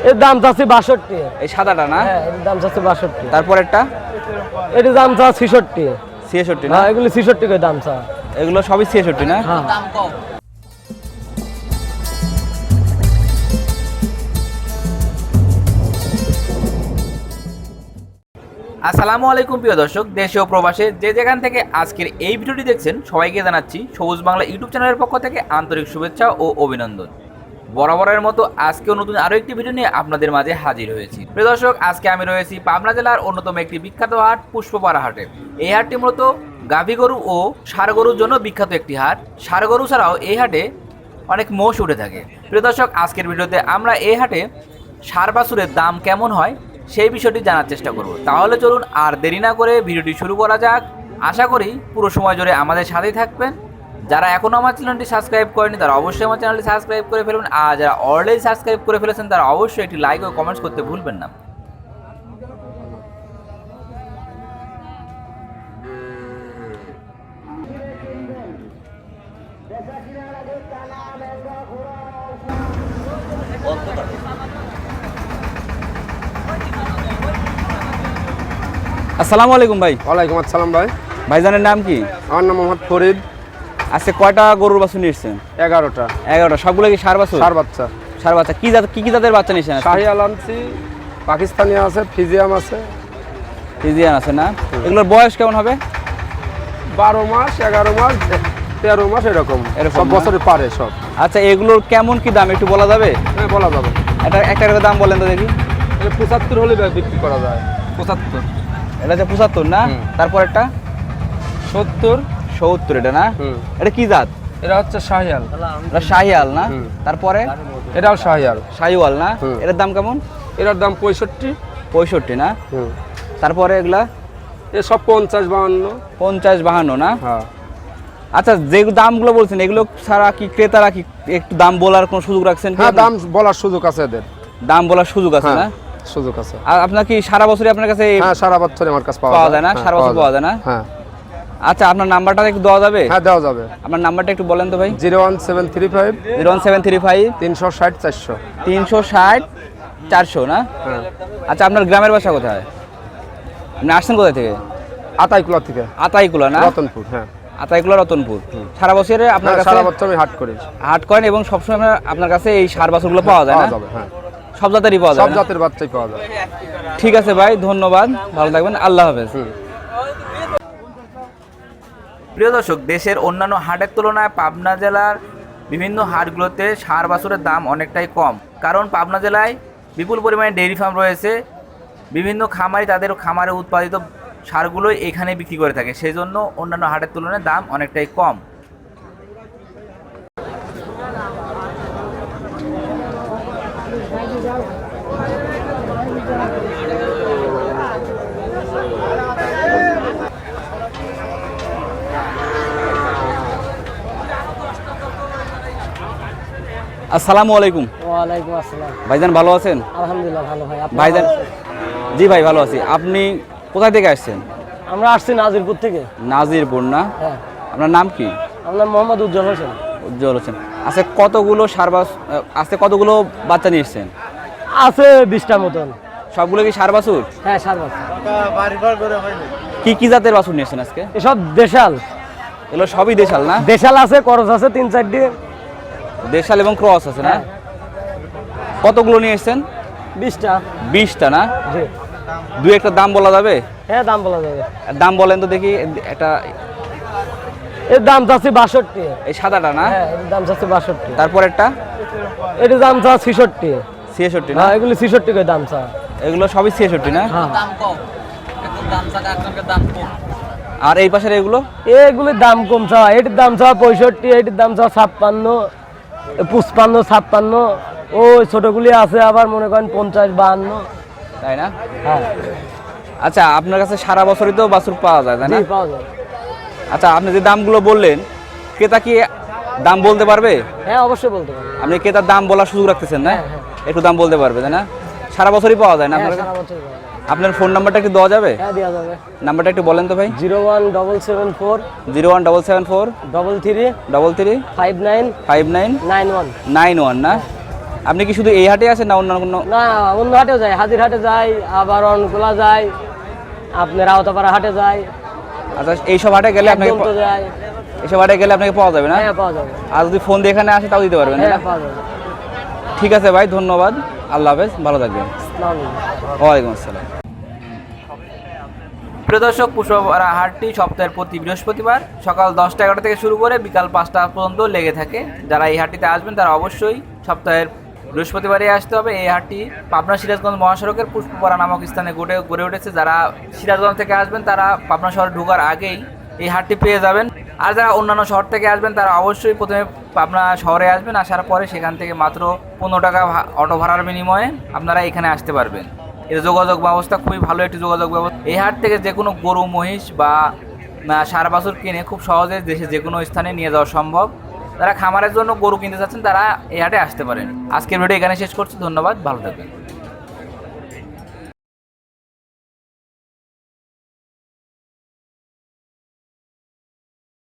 এর দাম চাচ্ছি 62। এই সাদাটা না? হ্যাঁ, এর দাম চাচ্ছি 62। তারপরেরটা? এর দাম চা 66। 66 না? হ্যাঁ, এগুলো 66 করে দাম চা। এগুলো সবই 66 না? হ্যাঁ। আসসালামু আলাইকুম প্রিয় দর্শক, দেশে ও প্রবাসে যে যেখান থেকে আজকের এই ভিডিওটি দেখছেন সবাইকে জানাচ্ছি সবুজ বাংলা ইউটিউব চ্যানেলের পক্ষ থেকে আন্তরিক শুভেচ্ছা ও অভিনন্দন। বরাবরের মতো আজকেও নতুন আরও একটি ভিডিও নিয়ে আপনাদের মাঝে হাজির হয়েছি। প্রিয় দর্শক, আজকে আমি রয়েছি পাবনা জেলার অন্যতম একটি বিখ্যাত হাট পুষ্পপাড়া হাটে। এই হাটটি মূলত গাভী গরু ও ষাঁড় গরুর জন্য বিখ্যাত একটি হাট। ষাঁড় গরু ছাড়াও এই হাটে অনেক মোষ উঠে থাকে। প্রিয় দর্শক, আজকের ভিডিওতে আমরা এই হাটে ষাঁড় বাছুরের দাম কেমন হয় সেই বিষয়টি জানার চেষ্টা করব। তাহলে চলুন আর দেরি না করে ভিডিওটি শুরু করা যাক। আশা করি পুরো সময় জুড়ে আমাদের সাথেই থাকবেন। যারা এখনও আমার চ্যানেলটি সাবস্ক্রাইব করেনি তারা অবশ্যই আমার চ্যানেলটি সাবস্ক্রাইব করে ফেলবেন, আর যারা অলরেডি সাবস্ক্রাইব করে ফেলেছেন তারা অবশ্যই একটি লাইক ও কমেন্টস করতে ভুলবেন না। আসসালামু আলাইকুম ভাই। ওয়ালাইকুম আসসালাম ভাই। ভাইজানের নাম কি? আমার নাম মোহাম্মদ ফরিদ। আজকে কয়টা গরুর বাছুর নিয়ে এসেছেন? 11টা। 11টা। সবগুলো কি ষাঁড় বাছুর? ষাঁড় বাচ্চা। ষাঁড় বাচ্চা। কি জাতের বাচ্চা নিয়েছেন? শাহিয়াল আনছি, পাকিস্তানি আছে, ফিজিয়াম আছে। ফিজিয়ান আছে না? এগুলোর বয়স কেমন হবে? 12 মাস, 11 মাস, 13 মাস এরকম সব বছরে পারে সব। আচ্ছা, এগুলোর কেমন কি দাম একটু বলা যাবে? হ্যাঁ, বলা যাবে। একটা দাম বলেন তো দেখি। 75 হলে বিক্রি করা যায়। 75। এটা হচ্ছে 75 না? তারপর একটা 70 এটা না? এটা কি জাত? এটা হচ্ছে শাহিয়াল। এটা শাহিয়াল না? তারপরে এটাও শাহিয়াল। শাহিওয়াল না? এটার দাম কেমন? এটার দাম 65 না? তারপরে এগুলা এ সব 50-52 না? হ্যাঁ। আচ্ছা, যে দামগুলো বলছেন এগুলো ছাড়া কি ক্রেতারা কি একটু দাম বলার কোনো সুযোগ রাখছেন? হ্যাঁ, দাম বলার সুযোগ আছে এদের। দাম বলার সুযোগ আছে না? সুযোগ আছে। আর আপনার কি সারা বছরই আপনার কাছে? হ্যাঁ, সারা বছরই আমার কাছে পাওয়া যায় না? সারা বছর পাওয়া যায় না? হ্যাঁ। আচ্ছা, আপনার নাম্বারটা একটু দেওয়া যাবে? হ্যাঁ, দেওয়া যাবে। আপনার নাম্বারটা একটু বলেন তো ভাই। 01735 360 400 400 না? হ্যাঁ। আচ্ছা, আপনার গ্রামের বাসা কোথায়? আপনি আসছেন কোথায় থেকে? আতাইকুলা থেকে। আতাইকুলা না? রতনপুর। হ্যাঁ, আতাইকুলা রতনপুর। সারা বছরে আপনার কাছে সারা বছর আমি হাট করি। হাট করেন এবং সবসময় আপনার কাছে এই ষাঁড় বাছুরগুলো পাওয়া যায় না? হ্যাঁ, সব জাতেরই পাওয়া যায়? সব জাতের বাচ্চাই পাওয়া যায়। ঠিক আছে ভাই, ধন্যবাদ, ভালো থাকবেন, আল্লাহ হাফেজ। প্রিয় দর্শক, দেশের অন্যান্য হাটের তুলনায় পাবনা জেলার বিভিন্ন হাটগুলোতে ষাঁড় বাছুরের দাম অনেকটাই কম, কারণ পাবনা জেলায় বিপুল পরিমাণে ডেইরি ফার্ম রয়েছে। বিভিন্ন খামারি তাদের খামারে উৎপাদিত ষাঁড়গুলোই এখানে বিক্রি করে থাকে, সেই জন্য অন্যান্য হাটের তুলনায় দাম অনেকটাই কম। আসসালামু আলাইকুম। ওয়ালাইকুম আসসালাম। ভাইজান ভালো আছেন? আলহামদুলিল্লাহ ভালো ভাই। আপনি? ভাইজান জি ভাই ভালো আছি। আপনি কোথায় থেকে আসছেন? আমরা আসছি নাজিরপুর থেকে। নাজিরপুর না? হ্যাঁ। আপনার নাম কি? আমার নাম মোহাম্মদ উজ্জ্বল হোসেন। উজ্জ্বল হোসেন। আচ্ছা, কতগুলো কতগুলো বাচ্চা নিয়ে এসছেন? আছে 20টা মতন। সবগুলো কি ষাঁড় বাছুর? হ্যাঁ, ষাঁড় বাচ্চা। কি জাতের বাছুর নিয়ে এসছেন আজকে? এসব দেশাল। এগুলো সবই দেশাল না? দেশাল আছে, করজ আছে 3-4টি। দেশাল এবং ক্রস আছে না? কতগুলো নিয়ে এসছেন? 20টা। 20টা না? জি। দুই একটা দাম বলা যাবে? হ্যাঁ, দাম বলা যাবে। দাম বলেন তো দেখি। একটা এর দাম চাচ্ছি 62। এই সাদাটা না? হ্যাঁ, এর দাম চাচ্ছি 62। তারপর একটা এর দাম চা 66। 66 না? হ্যাঁ, এগুলো 66 করে দাম চা। এগুলো সবই 66 না? হ্যাঁ। আর এই পাশের এগুলোর দাম কম চা। এটির দাম চা 65, এটির দাম চা 56, 55, 56। ওই ছোটগুলি আছে আবার মনে করেন 50, 52। তাই না? হ্যাঁ। আচ্ছা, আপনার কাছে সারা বছরই তো বাছুর পাওয়া যায় তাই না? জি, পাওয়া যায়। আচ্ছা, আপনি যে দামগুলো বললেন, ক্রেতা কি দাম বলতে পারবে? হ্যাঁ, অবশ্যই বলতে পারবে। আপনি ক্রেতার দাম বলার সুযোগ রাখতেছেন না? হ্যাঁ। একটু দাম বলতে পারবে তাই না? সারা বছরই পাওয়া যায় না হ্যাঁ, আপনার? সারা বছর পাওয়া যায়। আপনার ফোন নাম্বারটা একটু দেওয়া যাবে? হ্যাঁ, দেওয়া যাবে। নাম্বারটা একটু বলেন তো ভাই। 01774 01774 33 33 59 59 91। 91 না? আপনি কি শুধু এই হাটে আছেন না অন্য কোনো? না, অন্য হাটেও যাই, হাজির হাটে যাই, আবার অনকোলা যাই, আপনার আওতাপাড়া হাটে যাই। আচ্ছা, এইসব হাটে গেলে আপনাকে একদম তো যাই। এইসব হাটে গেলে আপনাকে পাওয়া যাবে না? হ্যাঁ, পাওয়া যাবে। আর যদি ফোন দিয়ে এখানে আসে তাও দিতে পারবেন, তাই হ্যাঁ, না? পাওয়া যাবে। ঠিক আছে ভাই, ধন্যবাদ। আল্লাহ হাফেজ, ভালো থাকবেন। আসসালামু আলাইকুম। ওয়ালাইকুম আসসালাম। প্রিয় দর্শক, পুষ্পপাড়া হাটটি সপ্তাহের প্রতি বৃহস্পতিবার সকাল 10টা-11টা থেকে শুরু করে বিকাল 5টা পর্যন্ত লেগে থাকে। যারা এই হাটটিতে আসবেন তারা অবশ্যই সপ্তাহের বৃহস্পতিবারে আসতে হবে। এই হাটটি পাবনা সিরাজগঞ্জ মহাসড়কের পুষ্পপাড়া নামক স্থানে গড়ে উঠেছে। যারা সিরাজগঞ্জ থেকে আসবেন তারা পাবনা শহরে ঢোকার আগেই এই হাটটি পেয়ে যাবেন। আর যারা অন্যান্য শহর থেকে আসবেন তারা অবশ্যই প্রথমে পাবনা শহরে আসবেন, আসার পরে সেখান থেকে মাত্র 15 টাকা অটো ভাড়ার বিনিময়ে আপনারা এখানে আসতে পারবেন। এর যোগাযোগ ব্যবস্থা খুবই ভালো একটি যোগাযোগ ব্যবস্থা। এই হাট থেকে যে কোনো গরু, মহিষ বা ষাঁড় বাছুর কিনে খুব সহজে দেশে যে কোনো স্থানে নিয়ে যাওয়া সম্ভব। যারা খামারের জন্য গরু কিনতে চাচ্ছেন তারা এই হাটে আসতে পারেন। আজকের ভিডিও এখানে শেষ করছি। ধন্যবাদ, ভালো থাকবেন।